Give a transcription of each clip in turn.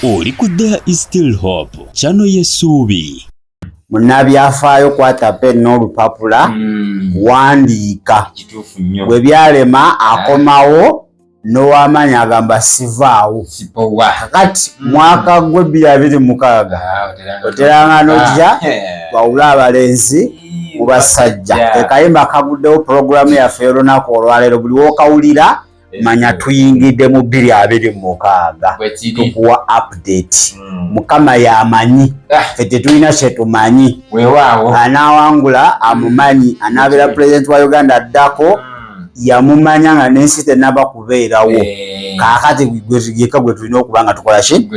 Oli ku There is Still Hope channel y'essuubi. Munnabyafaayo kwata pen n'olupapula wandiika bwe byalema akomawo n'ow'amaanyi agamba sivaawo kakati mwaka gwe 2026 oteranga n'ojja wawula abalenzi mu basajja ekayimba kaguddewo pulogulaamu yaffe y'olunaku olwaleero buli w'okawulira manya tuyingidde mu 2026 tukuwa update mukama yamanyi ffe tetulina kye tumanyi anaawangula amumanyi anaabera president wa Uganda addako yamumanya nga n'ensi tennaba kubeerawo kaakati yekka gwe tulina okuba nga tukola ki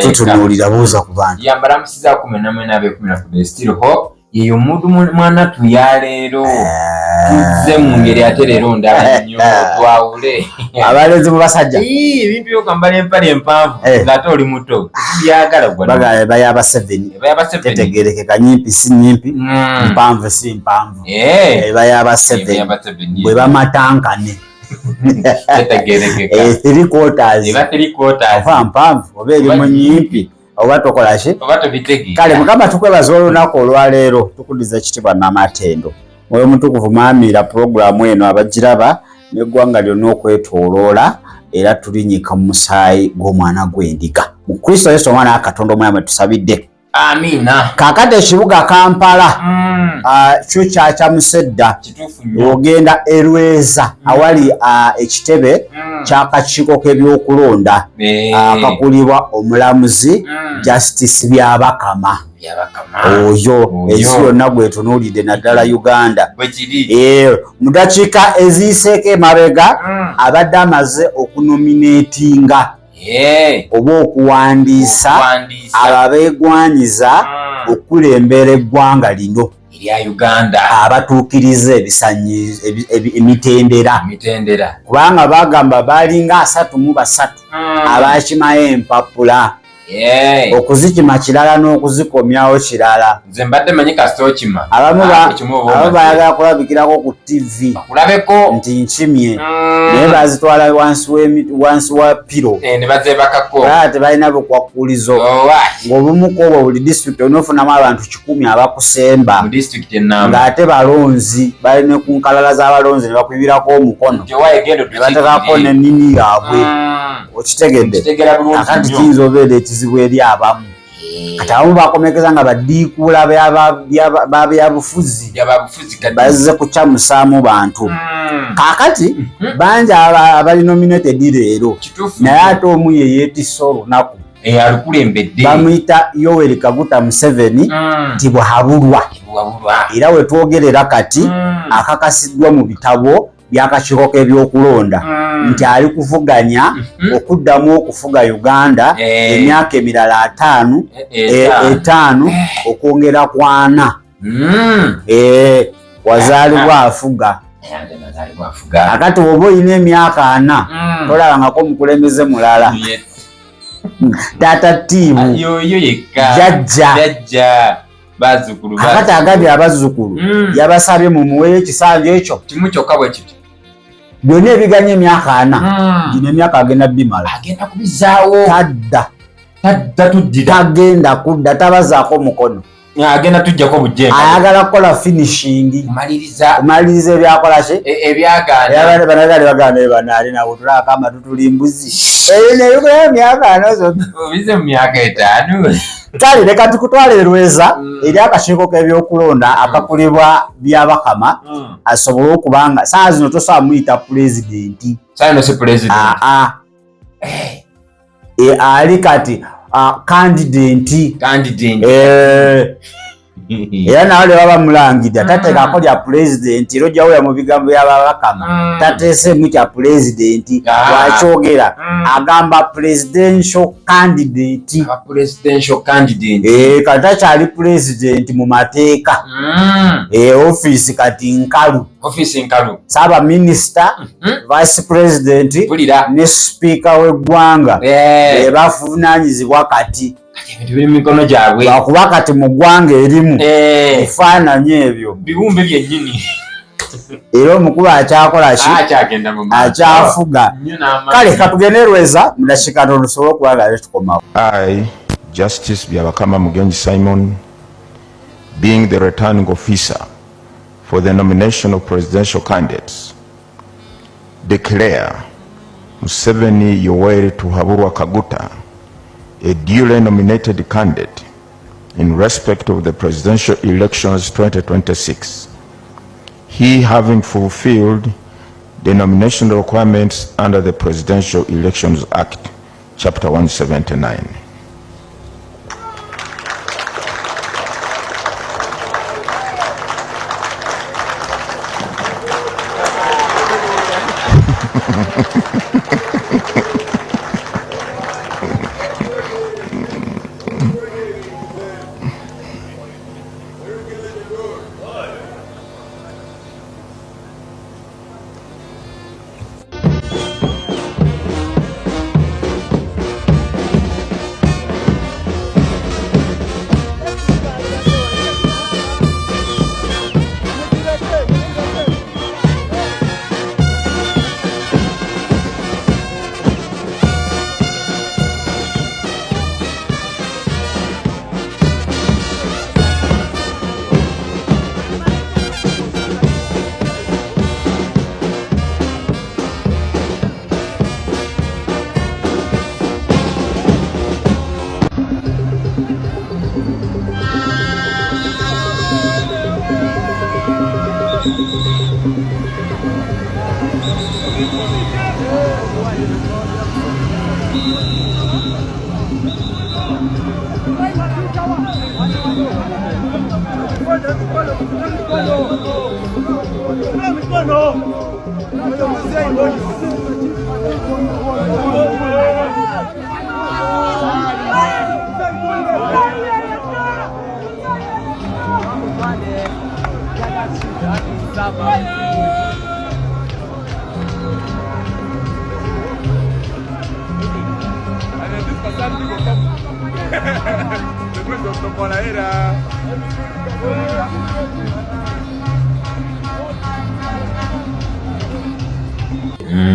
tutunuulira buuza ku bantu yambalamusiza kumenamena abekumira ku The Still Hope yeyo omuntu mwana tuyaleero tuzze mu ngeri ate leero ndaba nnyo twawule abalenzi mu basajja ebintu byokambala empale empanvu ng'ate oli muto byagala bagala bayaba 7 tetegerekeka nyimpi si nyimpi mpanvu si mpanvu bayaba 7 bwe bamatankane tetegerekeka 3 quarters mpanvu oba erimu nyimpi oba tokola ki kale mukama tukwebaza olunaku olwaleero tukuddiza ekitiibwa n'amatendo mwoyo mutukuvu maamiira pulogulaamu eno abagiraba n'eggwanga lyonna okwetooloola era tulinnyika mu musaayi gw'omwana gw'endiga mu Kristo Yesu omwana wa Katonda omulamu tusabidde amiina kaakati ekibuga Kampala kyo kyakyamusa edda ogenda Erweza awali ekitebe ky'akakiiko k'ebyokulonda akakulibwa omulamuzi Justice Byabakama oyo ensi yonna gwetunuulidde naddala Uganda mu dakiika eziyiseeko emabega abadde amaze okunominatinga oba okuwandiisa ababeegwanyiza okulembera eggwanga lino erya Uganda abatuukiriza emitendera kubanga bagamba balinga 33 abakimayo empapula okuzikima kirala n'okuzikomyawo kirala nze mbadde manyi kasita okima abamu bayagala kulabikirako ku TV nti nkimye naye bazitwala wansi wa piro ne bazebakako tebalina bukwakkulizo ng'obumu kwobwo buli disitulikiti onoofunamu abantu 100 abakusemba ng'ate balonzi balina ku nkalala z'abalonzi ne bakubirako omukono ne batekako n'ennimi yaabwe okitegedde akati kiyinza obeera ekizibu eri abamu kati abamu bakomekeza nga badiikuula babyabufuzi bazze kukyamusaamu bantu kaakati bangi abali nominated leero naye ate omu ye yeetisse olunaku bamuyita Yoweri Kaguta Museveni nti bwahabulwa era wetwogerera kati akakasiddwa mu bitabo by'akakiiko k'ebyokulonda nti ali kuvuganya okuddamu okufuga Uganda emyaka emirala 5 okwongera ku 4 wazaalibwa afuga akati oba olina emyaka 4 tolabangako omukulembeze mulala taata ttiimu jjajja akati agambye abazzukulu yabasabye mumuweyo ekisanja ekyo kimu kyokka bwe kiti byonna ebiganya emyaka 4 gino emyaka agenda bimala agenda kubizaawo tagenda kudda tabazaako mukono agenda tujjako bujjembe ayagala kukola finishing kumaliriza ebyakola ki ebyaganda baganda banaali nawo tulaka amatu tuli mbuzi nebikola emyaka 4 obize mu myaka 5 kale leka tukutwala Erweza eri akakiiko k'ebyokulonda akakulibwa Byabakama asobole okubanga saa zino tosobola muyita pulezidenti ali kati candidate era nawe le baba mulangidde tateekako lya pulezidenti era ojjawo mu bigambo by'Ababakama tateesemu kya pulezidenti bwakyogera agamba presidential candidate kati takyali pulezidenti mu mateeka ofiisi kati nkalu saaba minisita vice president ne sipiika w'eggwanga bavunaanyizibwa kati lwakuba kati mu ggwanga erimu ebifaananyi ebyo biwumbe byennyini era omukulu akyakola ki akyafuga. Kale katugenerweza mu dakiika ntono tusobole okuba tukomawo. I, Justice Byabakama Mugenyi Simon, being the returning officer for the nomination of presidential candidates, declare Museveni Yoweri Tuhaburwa Kaguta a duly nominated candidate in respect of the presidential elections 2026, he having fulfilled the nomination requirements under the Presidential Elections Act, Chapter 179.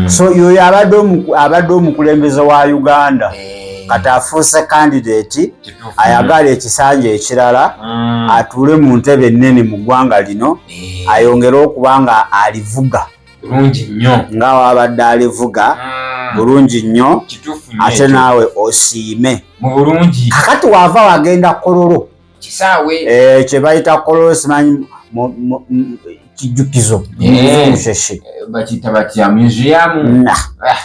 So yoyo abadde omukulembeze wa Uganda kati afuuse candidate ayagala ekisanja ekirala atuule mu ntebe ennene mu ggwanga lino ayongere okuba nga alivuga bulungi nnyo nga wabadde alivuga bulungi nnyo ate naawe osiime mu bulungi. Kakati wava wagenda Kololo kisaawe kye bayita Kololo simanyi kijjukizo musheshe bakiyita batya museum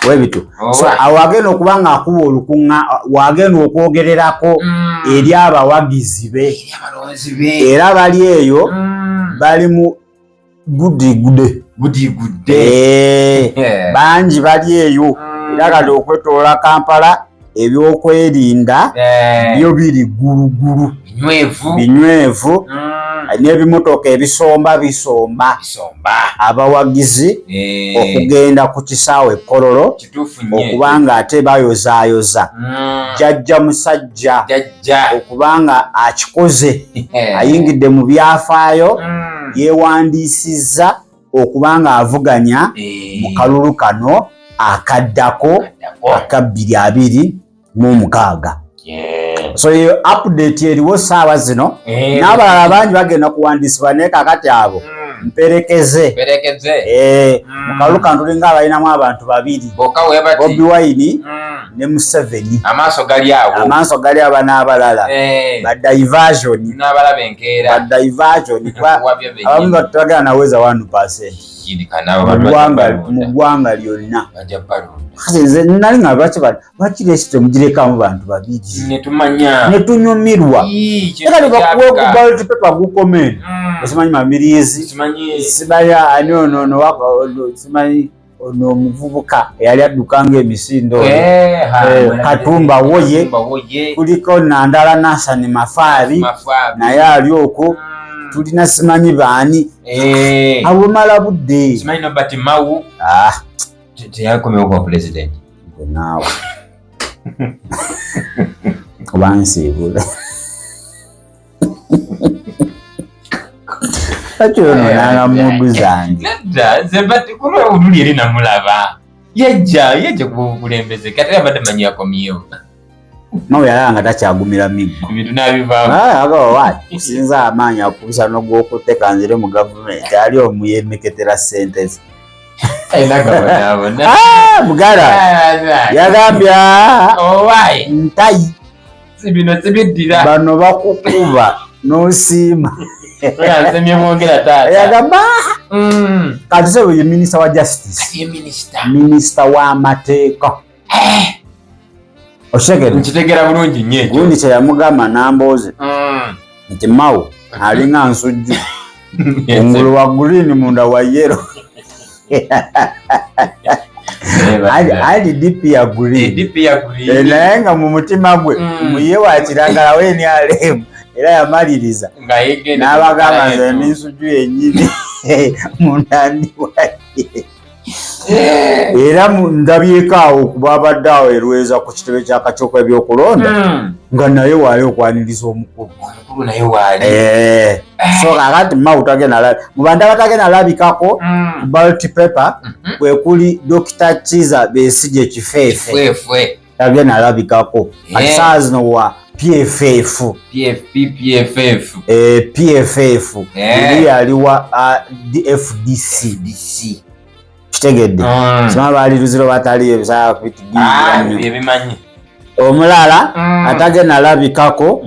webitu. So awagenda okuba nga akuba olukunga wagenda okwogererako eri abawagizi be era bali eyo bali mu gudigudde bangi bali eyo era kati okwetoola Kampala ebyokwerinda byo biri gulugulu binywevu n'ebimotoka ebisomba abawagizi okugenda ku kisaawe Kololo okubanga ate bayozaayoza jjajja musajja okubanga akikoze ayingidde mu byafaayo yeewandiisizza okubanga avuganya mu kalulu kano akaddako aka 2026. So yo update eriwo saawa zino n'abalala bangi bagenda kuwandiisibwa naye kakati abo mperekeze mu kalulu kano tulinga abalinamu abantu babiri Bobi Wine ne Museveni amaaso gali awo n'abalala badiversion abamu batagala naweza 1% mu ggwanga lyonna. Nze nali nga bakiresi temugirekamu bantu babiri netunyumirwa ekali bakuwe ku ballot paper gukomeni osimanyi mamirizi sibaya ani ono simanyi ono omuvubuka eyali addukanga emisinde Katumba woye kuliko Nandala Nasani Mafari naye ali okwo tulina simanyi baani abumala budde simanyi Nobati Mau teyakomewo kwa president naawe obansiibula Tacho nanga mudu zange. Nada zebati kuno uduli eri namulaba. Yajja kulembeze kati abadde manyi yakomyewo. Mawe yalanga takyagumira miggo. Ebintu nabivaamu. Ago wati sinza amaanyi akubisa n'ogw'okuteeka nzire mu gavumenti ali omuyemeketera ssente ze. Bugara yagambye ntayi bino sibiddira bano bakukuba n'osiima yagamba kati sebo ye minisita wa justice minisita w'amateeka okitegera bulungi nnyo ekyo gundi kye yamugamba n'ambooze nti mawo alinga nsujju kungulu wa green munda wa yero ali DP ya green naye nga mu mutima gwe muye wa kiragala we ni alemu era yamaliriza n'abagamba nze n'ensujju yennyini munda ndi waye era ndabyeko awo okuba abadde awo erweza ku kitebe ky'akakiiko ebyokulonda nga naye waali okwaniriza omukulu so kakati mawu tagenda mu bantu abatagenda alabikako ballot paper kwe kuli Dr. Kiza Besigye Kifeefe tagenda alabikako kati saa zino wa PFF eri yaliwa DFDC kitegedde sima bali luziro batali ebisaya ebimanyi omulala atagenda alabikako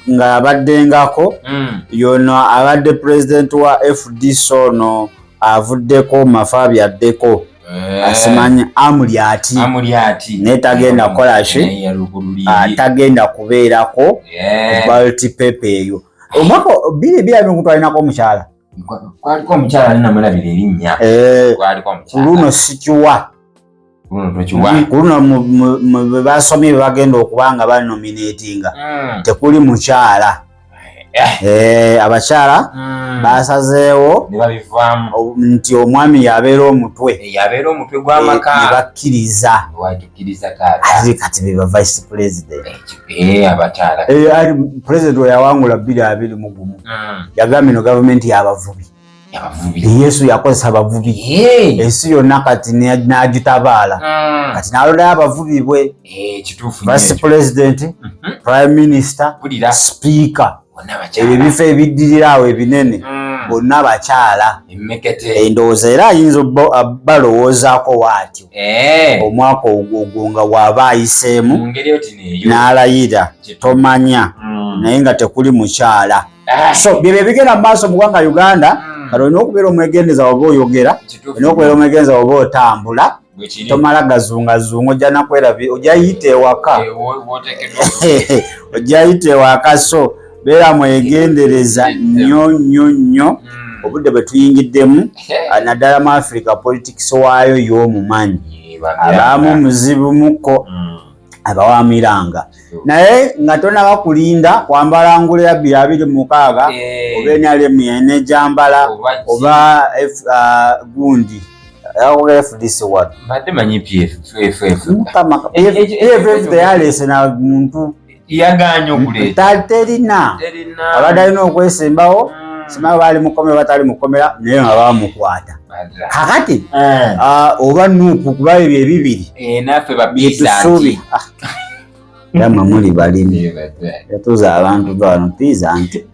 nga abaddengako yono abadde president wa FDC ono avuddeko Mafabi addeko asimanyi Amulyati naye tagenda kukolashi tagenda kubeerako ballot paper eyo omwaka 2020 twalinako omukyala kwaliko omukyala alinamulabira erinnya luno sikiwa kuno bwe basomye bagenda okubanga banominatinga tekuli mukyala abakyala basazeewo nti omwami yabeera omutwe gw'amaka nebakkiriza kati beba vice president president weyawangula 2021 yagambye no gavumenti yabavubi Yesu yakozesa abavubi ensi yonna kati n'agitabaala kati n'alondayo abavubi bwe vice president prime minister speaker ebyo ebifo ebiddirira awo ebinene bonna bakyala endowooza era ayinza balowoozaako waatyo omwaka ogwo nga bw'aba ayiseemu n'alayira tomanya naye nga tekuli mukyala so byebyo ebigenda mu maaso mu ggwanga Uganda kati olina okubeera omwegendeza oba oyogera olina okubeera omwegendeza oba otambula tomala gazungazunga ojja nakwerabira ojja yita ewaka ojja yita ewaka so beera mwegendereza nnyo obudde bwe tuyingiddemu naddala mu Africa politics waayo y'omumanyi abamu muzibumuko abawamiranga naye nga tonaba kulinda kwambala ngule ya 2026 oba NRM yene jambala oba gundi FDC what badde manyi PFF teyalese na muntu yaganya okuleeta terina abadde alina okwesembawo simanyi baali mukomera batali mukomera naye nga bamukwata kakati oba nuupu kuba ebyo ebibiri naffe babisanti yamwe muli balimi yatuza abantu bano piza nti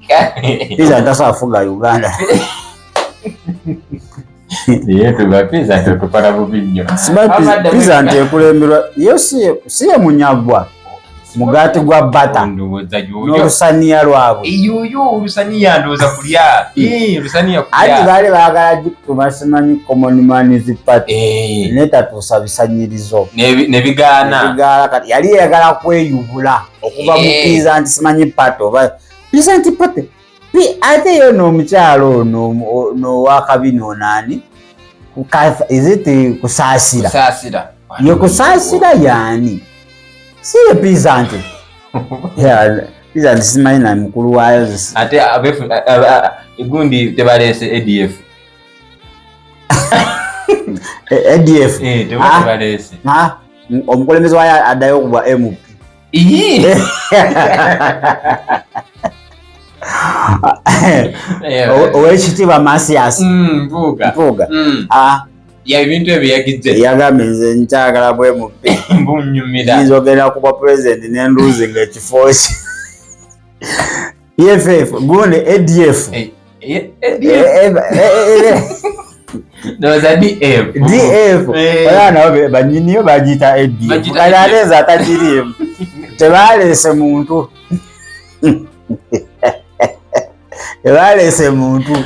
asafuga Uganda piza nti ekulemberwa yo siye munyagwa mugati gwa bata n'olusaniya lwabwe ati baali baagala gikumashimanyi common man's party netatuusa bisanyirizo nebigaana kati yali yagala kweyubula okuva mu piza nti simanyi party oba piza nti party ate yo n'omukyalo n'owakabino naani iziti kusaasira ye kusaasira yaani siye Pizanti Pizanti simanyi na mukulu wayo ate gundi tebalese ADF tebalese omukulembeze wayo addayo okubwa MP owekitiibwa Masias Mpuuga ya ebintu ebyo yagize yagambye nze nkyagala bwe mubbi mbunyumira yinza ogenda kuba president nenduzi ng'ekifo kye EFF gundi ADF DF era nabo banyiniyo bagiyita ADF kale aleeza atagiriimu tebaleese muntu tebaleese muntu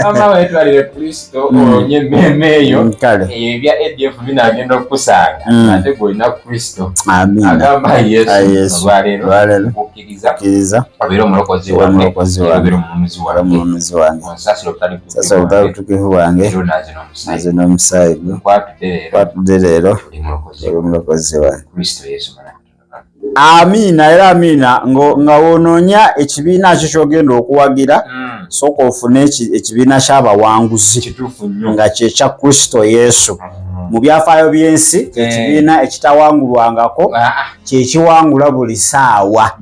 ama wetwalire Kristo onye mmemme eyo ebya ADF binagenda okukusanga ate gwolina Kristo agamba Yesu olwaleero okkiriza obeera omulokozi wange obeera omununuzi wange sasa obutali butukivu bwange naze n'omusaayi gwo nkwatudde leero oli omulokozi wange Kristo Yesu. Amiina era amiina nga wonoonya ekibiina kyo ky'ogenda okuwagira sooka ofune ekibiina ky'abawanguzi nga kye kya Kristo Yesu. Mu byafaayo by'ensi ekibiina ekitawangulwangako kye kiwangula buli ssaawa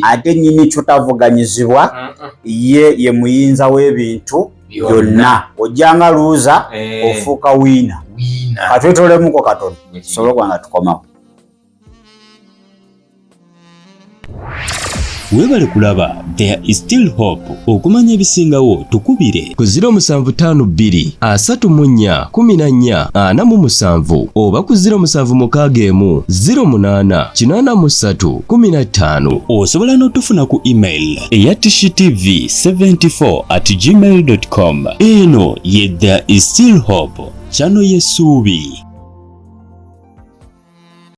ate nnyini kyotavuganyizibwa ye muyinza w'ebintu byonna. Ojjanga luuza ofuuka wiina katwetolemuko katono tusobole okuba nga tukomawo. Webale kulaba There is Still Hope. Okumanya ebisingawo tukubire ku 0752 34 14 47 oba ku 0761 08 83 15. Osobola n'otufuna ku email eya tishitv74@gmail.com. Eno ye There is Still Hope, channel y'essuubi.